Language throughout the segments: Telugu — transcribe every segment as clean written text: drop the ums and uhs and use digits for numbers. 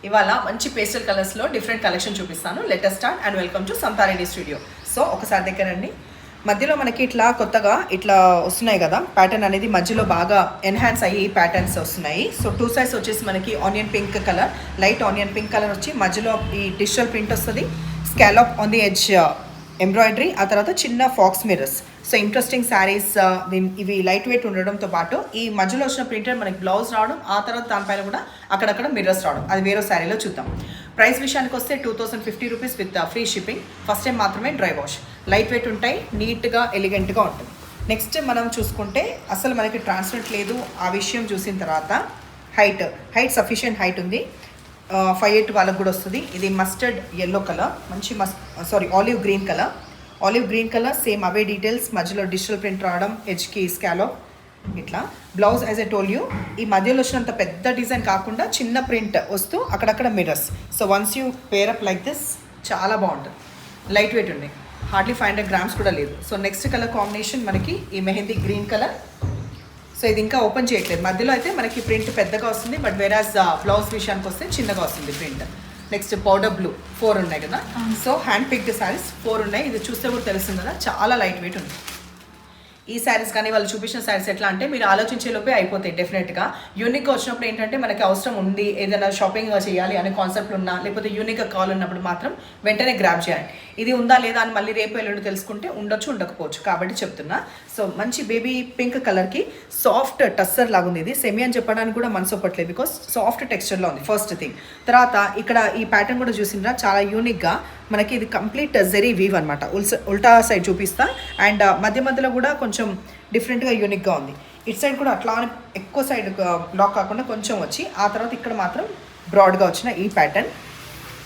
ఇవాళ మంచి పేస్టల్ కలర్స్లో డిఫరెంట్ కలెక్షన్ చూపిస్తాను. Let's start and welcome to Santhareddy studio. So ఒకసారి దగ్గరండి, మధ్యలో మనకి ఇట్లా కొత్తగా ఇట్లా వస్తున్నాయి కదా, ప్యాటర్న్ అనేది మధ్యలో బాగా ఎన్హాన్స్ అయ్యి ప్యాటర్న్స్ వస్తున్నాయి. సో 2 సైడ్స్ వచ్చేసి మనకి onion pink colour, light onion pink colour వచ్చి మధ్యలో ఈ డిజిటల్ ప్రింట్ వస్తుంది, scallop on the edge embroidery, ఆ తర్వాత చిన్న faux mirrors. So interesting saris, ఇవి లైట్ వెయిట్ ఉండడంతో పాటు ఈ మధ్యలో వచ్చిన ప్రింటర్ మనకి బ్లౌజ్ రావడం, ఆ తర్వాత దానిపైన కూడా అక్కడక్కడ మిర్రర్స్ రావడం, అది వేరే శారీలో చూద్దాం. ప్రైస్ విషయానికి వస్తే 2050 rupees with free shipping. First time మాత్రమే డ్రై వాష్, లైట్ వెయిట్ ఉంటాయి, నీట్గా ఎలిగెంట్గా ఉంటుంది. నెక్స్ట్ మనం చూసుకుంటే అసలు మనకి ట్రాన్స్పరెంట్ లేదు, ఆ విషయం చూసిన తర్వాత హైట్ సఫిషియంట్ హైట్ ఉంది. 5'8" వాళ్ళకు కూడా వస్తుంది. ఇది మస్టర్డ్ ఎల్లో కలర్, మంచి ఆలివ్ గ్రీన్ కలర్ సేమ్ అవే డీటెయిల్స్, మధ్యలో డిజిటల్ ప్రింట్ రావడం, హెచ్కి స్కాలప్ ఇట్లా. Blouse as I told you, ఈ మధ్యలో వచ్చినంత పెద్ద డిజైన్ కాకుండా చిన్న ప్రింట్ వస్తూ అక్కడక్కడ mirrors. So once you pair up like this చాలా బాగుంటుంది, లైట్ వెయిట్ ఉంది, హార్డ్లీ 500 grams కూడా లేదు. సో నెక్స్ట్ కలర్ కాంబినేషన్ మనకి ఈ మెహందీ గ్రీన్ కలర్. సో ఇది ఇంకా ఓపెన్ చేయట్లేదు, మధ్యలో అయితే మనకి ప్రింట్ పెద్దగా వస్తుంది, బట్ వేరాజ్ బ్లౌజ్ విషయానికి వస్తే చిన్నగా వస్తుంది ప్రింట్. నెక్స్ట్ పౌడర్ బ్లూ 4 ఉన్నాయి కదా, సో హ్యాండ్ పిక్డ్ శారీస్ 4 ఉన్నాయి. ఇది చూస్తే కూడా తెలుస్తుంది కదా, చాలా లైట్ వెయిట్ ఉంది. ఈ శారీస్ కానీ వాళ్ళు చూపించిన శారీస్ ఎట్లా అంటే మీరు ఆలోచించే లోపే అయిపోతాయి డెఫినెట్గా. యూనిక్గా వచ్చినప్పుడు ఏంటంటే మనకి అవసరం ఉంది, ఏదైనా షాపింగ్ చేయాలి అనే కాన్సెప్ట్ ఉన్నా, లేకపోతే యూనిక్గా కాల్ ఉన్నప్పుడు మాత్రం వెంటనే గ్రాబ్ చేయాలి. ఇది ఉందా లేదా అని మళ్ళీ రేపు ఎల్లుండి తెలుసుకుంటే ఉండొచ్చు ఉండకపోవచ్చు, కాబట్టి చెప్తున్నా. సో మంచి బేబీ పింక్ కలర్కి సాఫ్ట్ టస్సర్ లాగా ఉంది. ఇది సెమీ అని చెప్పడానికి కూడా మనసు ఒప్పట్లేదు, బికాస్ సాఫ్ట్ టెక్స్చర్లో ఉంది ఫస్ట్ థింగ్. తర్వాత ఇక్కడ ఈ ప్యాటర్న్ కూడా చూసిండ్రా, చాలా యూనిక్గా మనకి ఇది కంప్లీట్ జెరీ వీవ్ అనమాట. ఉల్టా సైడ్ చూపిస్తా, అండ్ మధ్యలో కూడా కొంచెం డిఫరెంట్గా యూనిక్గా ఉంది. ఇటు సైడ్ కూడా అట్లా ఎక్కువ సైడ్ బ్లాక్ కాకుండా కొంచెం వచ్చి, ఆ తర్వాత ఇక్కడ మాత్రం బ్రాడ్గా వచ్చిన ఈ pattern.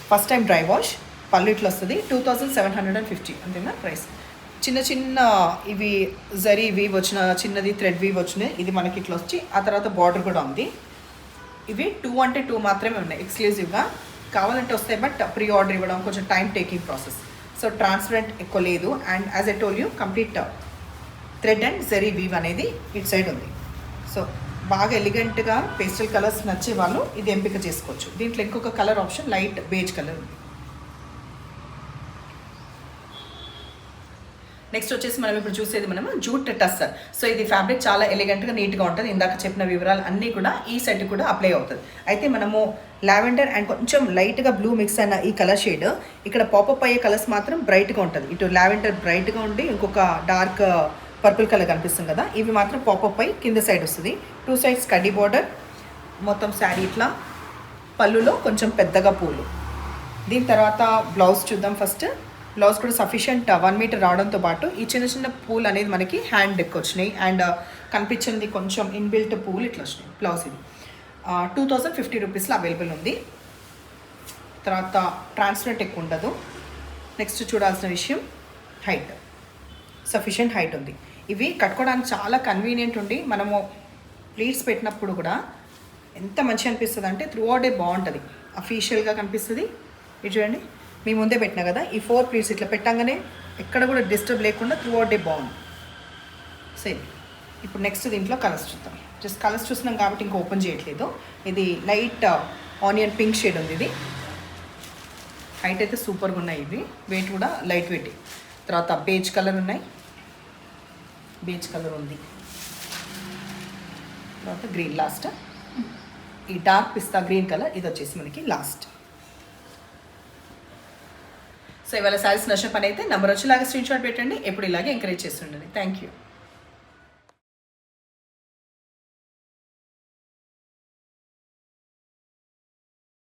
First time dry wash, పళ్ళు ఇట్లా వస్తుంది. 2750 అంతేనా ప్రైస్. చిన్న ఇవి జరీ వీవ్ వచ్చిన, చిన్నది థ్రెడ్ వీవ్ వచ్చినాయి. ఇది మనకి ఇట్లా వచ్చి ఆ తర్వాత బార్డర్ కూడా ఉంది. ఇవి 2 అంటే 2 మాత్రమే ఉన్నాయి ఎక్స్క్లూజివ్గా, కావాలంటే వస్తాయి, బట్ ప్రీ ఆర్డర్ ఇవ్వడం కొంచెం time taking process. So transparent ఎక్కువ లేదు, and as I told you complete thread and zari weave అనేది ఇటు సైడ్ ఉంది. సో బాగా ఎలిగెంట్గా పేస్టల్ కలర్స్ నచ్చే వాళ్ళు ఇది ఎంపిక చేసుకోవచ్చు. దీంట్లో ఇంకొక colour option light beige colour ఉంది. నెక్స్ట్ వచ్చేసి మనం ఇప్పుడు చూసేది మనము జూట్ టస్సర్. సో ఇది ఫ్యాబ్రిక్ చాలా ఎలిగెంట్గా నీట్గా ఉంటుంది. ఇందాక చెప్పిన వివరాలు అన్నీ కూడా ఈ సెట్ కూడా అప్లై అవుతుంది. అయితే మనము లావెండర్ అండ్ కొంచెం లైట్గా బ్లూ మిక్స్ అయిన ఈ కలర్ షేడ్, ఇక్కడ పాపప్ అయ్యే కలర్స్ మాత్రం బ్రైట్గా ఉంటుంది. ఇటు లావెండర్ బ్రైట్గా ఉండి ఇంకొక డార్క్ పర్పుల్ కలర్ కనిపిస్తుంది కదా, ఇవి మాత్రం పాపప్ అయ్యి కింద సైడ్ వస్తుంది. 2 sides కడ్డీ బార్డర్, మొత్తం శారీ ఇట్లా, పళ్ళులో కొంచెం పెద్దగా పూలు. దీని తర్వాత బ్లౌజ్ చూద్దాం. ఫస్ట్ బ్లౌజ్ కూడా సఫిషియంట్ 1 మీటర్ రావడంతో పాటు ఈ చిన్న పూలు అనేది మనకి హ్యాండ్ డెక్ వచ్చినాయి, అండ్ కనిపించింది కొంచెం ఇన్బిల్ట్ పూలు ఇట్లా వచ్చినాయి. బ్లౌజ్ ఇది 2050 రూపీస్లో అవైలబుల్ ఉంది. తర్వాత ట్రాన్స్పరెంట్ ఎక్కువ ఉండదు. నెక్స్ట్ చూడాల్సిన విషయం హైట్, సఫిషియంట్ హైట్ ఉంది. ఇవి కట్టుకోవడానికి చాలా కన్వీనియంట్ ఉండి, మనము ప్లీట్స్ పెట్టినప్పుడు కూడా ఎంత మంచిగా అనిపిస్తుంది అంటే త్రూ అవుట్ డే బాగుంటుంది, అఫీషియల్గా కనిపిస్తుంది. ఇది చూడండి, మీ ముందే పెట్టినా కదా, ఈ 4 ప్లీట్స్ ఇట్లా పెట్టంగానే ఎక్కడ కూడా డిస్టర్బ్ లేకుండా త్రూ అవుట్ డే బాగుంది. సేమ్. ఇప్పుడు నెక్స్ట్ దీంట్లో కలర్స్ చూద్దాం. జస్ట్ కలర్స్ చూస్తున్నాం కాబట్టి ఇంకా ఓపెన్ చేయట్లేదు. ఇది లైట్ ఆనియన్ పింక్ షేడ్ ఉంది. ఇది హైట్ అయితే సూపర్గా ఉన్నాయి. ఇవి వెయిట్ కూడా లైట్ వెయిట్. తర్వాత బేజ్ కలర్ ఉన్నాయి, బేజ్ కలర్ ఉంది. తర్వాత గ్రీన్ లాస్ట్, ఈ డార్క్ పిస్తా గ్రీన్ కలర్ ఇది వచ్చేసి మనకి లాస్ట్. సో ఇవాళ శారీస్ నచ్చిన పని అయితే నెంబర్ వచ్చేలాగా స్క్రీన్ షాట్ పెట్టండి. ఎప్పుడు ఇలాగే ఎంకరేజ్ చేస్తుండండి. Thank you.